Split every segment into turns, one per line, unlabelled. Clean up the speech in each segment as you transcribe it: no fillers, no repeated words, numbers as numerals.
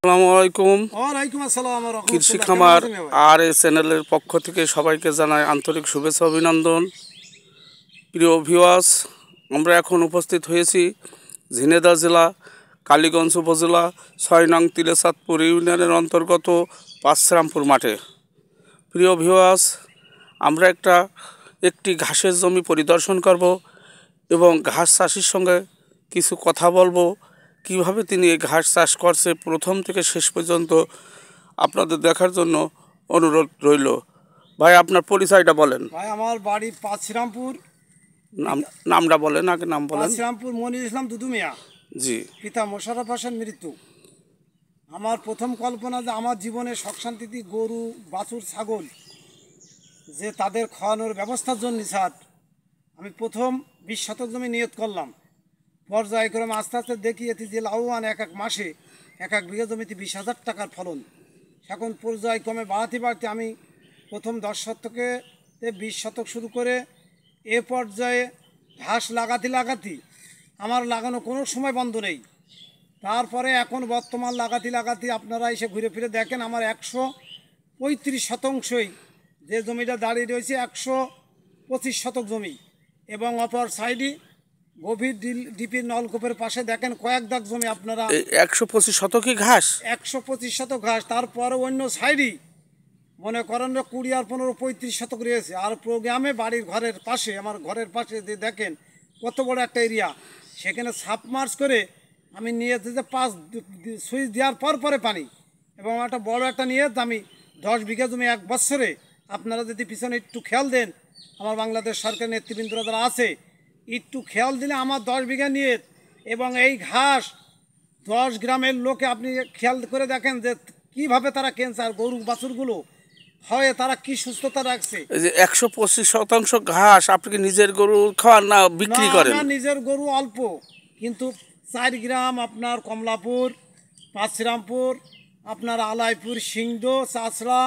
আসসালামু আলাইকুম।
ওয়ালাইকুম আসসালাম ওয়া
কৃষি
রাহমাতুল্লাহ। কেমন
খামার
আছেন ভাই?
আর এই চ্যানেলের পক্ষ থেকে সবাইকে জানাই আন্তরিক শুভেচ্ছা অভিনন্দন। প্রিয় ভিউয়ার্স, আমরা এখন উপস্থিত হয়েছি ঝিনাইদহ জেলা কালীগঞ্জ উপজেলা ৬ নং তিলেচাঁদপুর ইউনিয়নের অন্তর্গত পাঁচরামপুর মাঠে। প্রিয় ভিউয়ার্স, আমরা একটি ঘাসের জমি পরিদর্শন করব এবং ঘাস চাষির সঙ্গে কিছু কথা বলবো। কিভাবে তিনি এই ঘাস চাষ করছে প্রথম থেকে শেষ পর্যন্ত আপনাদের দেখার জন্য অনুরোধ রইল। ভাই, আপনার পরিচয়টা বলেন।
ভাই, আমার বাড়ি পাঁচরামপুর।
নামটা বলেন, আগে নাম বলেন।
পাঁচরামপুর মনির ইসলাম দুদু মিয়া।
জি।
পিতা মোশাররফ হোসেন মৃত্যু। আমার প্রথম কল্পনা যে আমার জীবনে সুখ শান্তিতে গরু বাছুর ছাগল যে তাদের খাওয়ানোর ব্যবস্থার জন্য স্যার আমি প্রথম ২০ শতক জমি নিয়ত করলাম। পর্যায়ক্রমে আস্তে আস্তে দেখিয়েছি যে লাভবান এক এক মাসে এক এক বিঘা জমিতে ২০,০০০ টাকার ফলন। এখন পর্যায়ক্রমে বাড়াতে বাড়তে আমি প্রথম ১০ শতকে ২০ শতক শুরু করে এ পর্যায়ে ঘাস লাগাতে আমার লাগানো কোনো সময় বন্ধ নেই। তারপরে এখন বর্তমান লাগাতে আপনারা এসে ঘুরে ফিরে দেখেন আমার ১৩৫ শতাংশই যে জমিটা দাঁড়িয়ে রয়েছে ১২৫ শতক জমি, এবং অপর সাইডে গভীর ডিপির নলকূপের পাশে দেখেন কয়েক দাগ জমি আপনারা
১২৫ শতকই ঘাস।
১২৫ শতক ঘাস। তারপরে অন্য সাইডই মনে করেন ২০ আর ১৫ ৩৫ শতক রয়েছে। আর প্রোগ্রামে বাড়ির ঘরের পাশে আমার ঘরের পাশে যে দেখেন কত বড় একটা এরিয়া, সেখানে সাবমার্জ করে আমি নিয়েছি যে ৫ সুইচ দেওয়ার পরে পানি, এবং একটা বড় একটা নিয়ে আমি ১০ বিঘা জমি এক বছরে আপনারা যদি পিছনে একটু খেয়াল দেন, আমার বাংলাদেশ সরকার নেতৃবৃন্দরা যারা আছে একটু খেয়াল দিলে আমার ১০ বিঘা নিয়ে, এবং এই ঘাস ১০ গ্রামের লোকে আপনি খেয়াল করে দেখেন যে কীভাবে তারা ক্যান্সার গরু বাছুরগুলো হয় তারা কি সুস্থতা রাখছে।
এই যে ১২৫ শতাংশ ঘাস আপনি কি নিজের গরু খাওয়ান না বিক্রি করেন?
না, নিজের গরু অল্প, কিন্তু ৪ গ্রাম আপনার কমলাপুর, পাঁচরামপুর, আপনার আলাইপুর, সিংদো, চাষড়া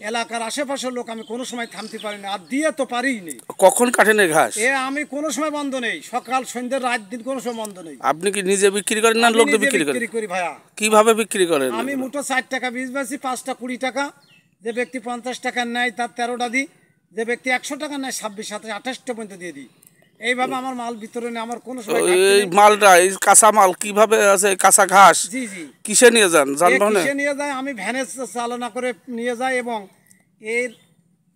এলাকার আশেপাশের লোক আমি কোনো সময় থামতে পারি না, আর দিয়ে তো পারিই নেই।
কখন কাটেন এই ঘাস?
আমি কোনো সময় বন্ধ নেই, সকাল সন্ধ্যে রাত দিন কোনো সময় বন্ধ নেই।
আপনি কি নিজে বিক্রি করেন না লোকদের বিক্রি করেন?
করি ভাইয়া।
কিভাবে বিক্রি করেন?
আমি মুঠো ৪ টাকা বীজ বেশি, ৫টা ২০ টাকা। যে ব্যক্তি ৫০ টাকা নেয় তার ১৩টা দিই, যে ব্যক্তি ১০০ টাকা নেয় ২৬, ২৭, ২৮টা পর্যন্ত দিয়ে দিই। এইভাবে আমার মাল বিতরণে আমার কোনো সময়
এই মালটা, এই কাঁচা মাল কিভাবে আছে? কাঁচা ঘাস
জি জি
কিসে নিয়ে যান? যানবাহনে
নিয়ে যায়, আমি ভ্যানে চালনা করে নিয়ে যাই, এবং এর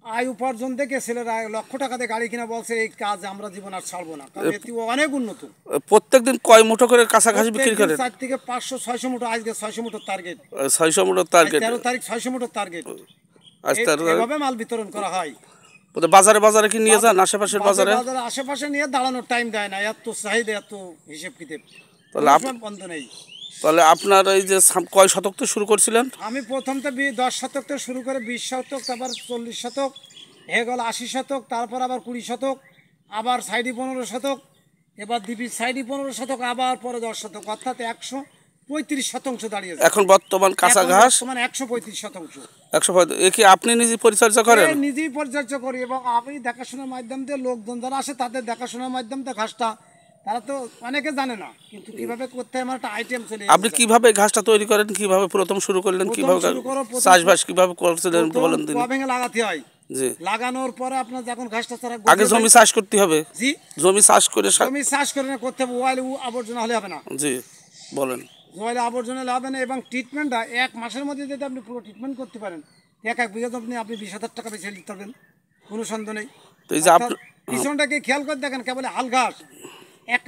আয় উপার্জন দেখে ছেলেরা লক্ষ টাকা দিয়ে গাড়ি কিনা বলছে এই কাজ আমরা জীবন আর ছাড়বো না, কারণ এটি অনেক উন্নত।
প্রত্যেকদিন কয় মুঠো করে কাঁচা ঘাস বিক্রি করেন?
৪ থেকে ৫০০-৬০০ মুঠো। আজকে ৬০০ মুঠোর টার্গেট।
৬০০ মুঠোর টার্গেট।
১৩ তারিখ ৬০০ মুঠোর টার্গেট। এভাবে মাল বিতরণ করা হয়।
বাজারে কি নিয়ে যান? আশেপাশের বাজারে
আশেপাশে নিয়ে দাঁড়ানোর টাইম দেয় না, এত চাহিদা, এত হিসেব কিতাব, বন্ধ নেই।
তাহলে আপনার এই যে কয় শতক তো শুরু করছিলেন?
আমি প্রথম তো ১০ শতক থেকে শুরু করে ২০ শতক, তারপর ৪০ শতক, হয়ে গেল ৮০ শতক, তারপর আবার ২০ শতক, আবার সাইডে ১৫ শতক, এবার দ্বীপের সাইডে ১৫ শতক, আবার পরে ১০ শতক, অর্থাৎ ১৩৫ শতাংশ দাঁড়িয়েছে
এখন বর্তমান কাঁচা ঘাস।
মানে ১৩৫ শতাংশ।
১০৫। এ কি আপনি নিজে পরিচর্যা করেন?
নিজেই পরিচর্যা করি, এবং আমি দেখাশোনার মাধ্যম দিয়ে লোকজন যারা আসে তাদের দেখাশোনার মাধ্যম দিয়ে ঘাসটা, তারা তো অনেকে জানে না, কিন্তু কিভাবে করতে হয় আমার একটা আইটেম চলে।
আপনি কিভাবে ঘাসটা তৈরি করেন? কিভাবে প্রথম শুরু করলেন? কিভাবে চাষবাস কিভাবে করছিলেন বলেন দিন।
ভেঙে লাগাতে হয়।
জি।
লাগানোর পরে আপনার যখন ঘাসটা ছাড়া
আগে জমি চাষ করতে হবে।
জি।
জমি চাষ করে
করতে হবে। ওয়াইল আবর্জনা হলে হবে না।
জি, বলেন।
ওয়াইল আবর্জনা হলে হবে না, এবং ট্রিটমেন্টটা ১ মাসের মধ্যে যদি আপনি পুরো ট্রিটমেন্ট করতে পারেন, এক বিঘা জমি আপনি ২০,০০০ টাকা বেশি দিতে পারবেন, কোনো সন্দেহ নেই।
তো এই যে
পিছনটাকে খেয়াল করে দেখেন, কেবল হাল ঘাস এক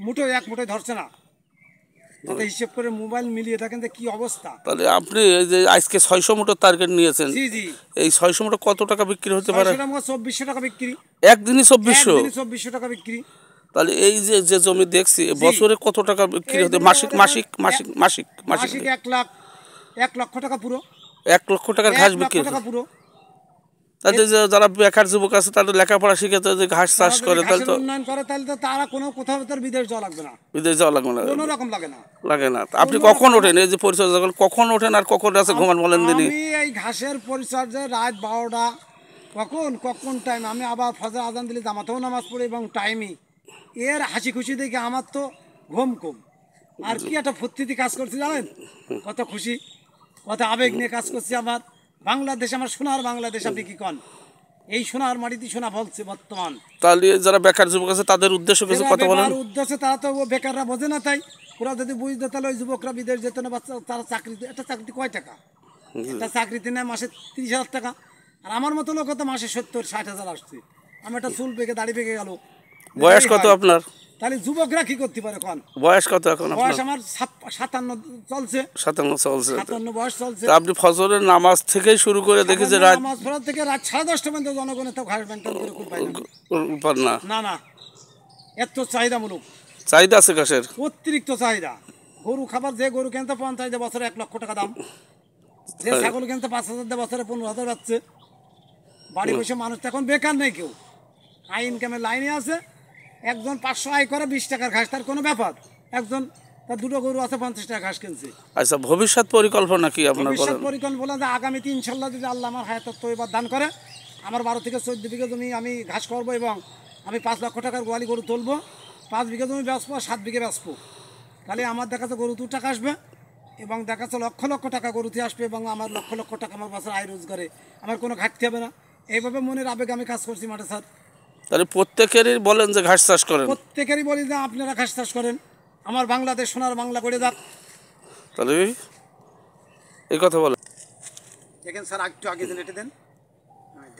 মুঠোয় ধরছে না, তাতে হিসেব করে মোবাইল মিলিয়ে দেখেন যে কি অবস্থা।
তাহলে আপনি এই যে আজকে ৬০০ মুঠো টার্গেট নিয়েছেন।
জি জি।
এই ৬০০ মুঠো কত টাকা বিক্রি হতে পারে?
২৪০০ টাকা বিক্রি।
একদিনই
২৪০০ টাকা বিক্রি।
তাহলে এই যে জমি দেখছি বছরে কত টাকা বিক্রি হতে? মাসিক
১ লক্ষ টাকা পুরো।
১ লক্ষ টাকার ঘাস বিক্রি
পুরো।
তাদের যারা বেকার যুবক আছে তাদের লেখাপড়া শিখে যে ঘাস চাষ করে, তাহলে তো
উন্নয়ন করে, তাহলে তো তারা কোথাও বিদেশ যাওয়া লাগবে না।
বিদেশ যাওয়া লাগবে না,
কোনো রকম লাগে না।
আপনি কখন ওঠেন এই যে পরিচর্যা করেন? কখন ওঠেন আর কখন আছে ঘুমান বলেন দিনই?
আমি এই ঘাসের পরিচর্যায় রাত ১২টা, কখন টাইম, আমি আবার ফজর আজান দিলে জামাতেও নামাজ পড়ি, এবং টাইমই এর হাসি খুশি দেখে আমার তো ঘুম কম। আর কি একটা ফুর্তিতে কাজ করছি জানেন, কত খুশি, কত আবেগ নিয়ে কাজ করছি। আমার বাংলাদেশ, আমার সোনার বাংলাদেশ, আপনি কি কন? এই সোনার মাটিতে সোনা ফলছে বর্তমান।
তাহলে যারা বেকার যুবক আছে তাদের উদ্দেশ্য কিছু কথা বলেন।
উদ্দেশ্যে তারা তো বেকাররা বোঝে না, তাই ওরা যদি বুঝতে তাহলে ওই যুবকরা বিদেশ যেত না। বাচ্চা তারা চাকরিতে, একটা চাকরিতে কয় টাকা? একটা চাকরিতে নেয় মাসে 30,000 টাকা। আর আমার মতো লোক তো মাসে 70-60,000 আসছে। আমি একটা চুল পেকে দাড়ি পেকে গেল।
বয়স কত আপনার?
তাহলে যুবকরা কি করতে পারে কোন?
বয়স কত এখন?
বয়স আমার 57 চলছে।
57 চলছে।
57 বয়স চলছে।
আপনি ফজরের নামাজ থেকেই শুরু করে দেখি যে রাত
নামাজ পড়া থেকে রাত 10:30 পর্যন্ত জনগণের তো ঘাস মেনটেন করে খুব পাই
না।
না না, এত চাহিদামূলক,
চাহিদা আছে ঘাসের,
অতিরিক্ত চাহিদা। গরু খাবার, যে গরু কিনতে 50 বছরে 1 লক্ষ টাকা দাম, যে ছাগল কিনতে 5,000 বছরে 15,000 পাচ্ছে। বাড়ি বসে মানুষ তো এখন বেকার নেই, কেউ হাই ইনকামের লাইনে আছে। একজন 500 আয় করে 20 টাকার ঘাস তার কোনো ব্যাপার, একজন তার 2টো গরু আছে 50 টাকা ঘাস কিনছে।
আচ্ছা, ভবিষ্যৎ পরিকল্পনা কি আপনার?
ভবিষ্যৎ পরিকল্পনা যে আগামীতে ইনশাল্লাহ যদি আল্লাহ আমার হায়াত এবার দান করে, আমার 12 থেকে 14 বিঘা জমি আমি ঘাস করবো এবং আমি 5 লক্ষ টাকার গোয়ালি গরু তুলবো। 5 বিঘা জমি বেচবো, 7 বিঘা বেচবো। তাহলে আমার দেখা যাচ্ছে গরুতেও টাকা আসবে এবং দেখা যাচ্ছে লক্ষ লক্ষ টাকা গরুতে আসবে এবং আমার লক্ষ লক্ষ টাকা আমার বছর আয় রোজগারে আমার কোনো ঘাটতি হবে না। এইভাবে মনের আবেগ আমি কাজ করছি মাঠে স্যার।
তাহলে প্রত্যেকেরই বলেন যে ঘাস চাষ করেন।
প্রত্যেকেরই বলি যে আপনারা ঘাস চাষ করেন, আমার বাংলাদেশ সোনার বাংলা করে যাক।
তাহলে এই কথা বলেন।
দেখেন স্যার, একটু আগে দিন, এটা দেন,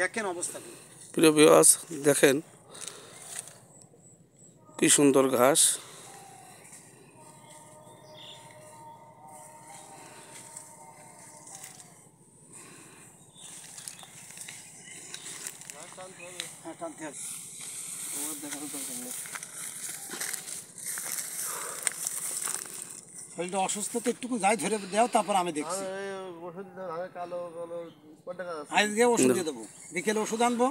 দেখেন অবস্থা কি।
প্রিয় ভিউয়ার্স, দেখেন কি সুন্দর ঘাস।
শরীরটা অসুস্থ তো, একটু যাই ধরে দেও, তারপর আমি দেখছি। আজকে ওষুধ দিয়ে দেবো, বিকেলে ওষুধ আনবো।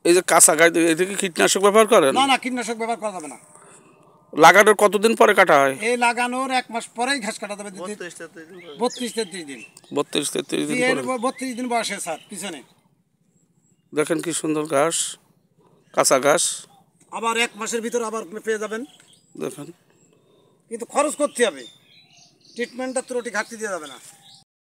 এই যে কাঁচা গাছ, এদিকে কীটনাশক ব্যবহার করেন?
না না, কীটনাশক ব্যবহার করা যাবে না।
লাগানোর কতদিন পরে কাটা হয়?
এই লাগানোর 1 মাস পরেই ঘাস কাটা যাবে। 32-33 দিন।
32-33 দিন পরে।
32 দিন বয়সে স্যার পিছনে।
দেখেন কি সুন্দর ঘাস, কাঁচা ঘাস।
আবার 1 মাসের ভিতর আবার পেয়ে যাবেন।
দেখেন,
কিন্তু খরচ করতে হবে, ট্রিটমেন্টটা ত্রুটি ঘাটতি দেওয়া যাবে না।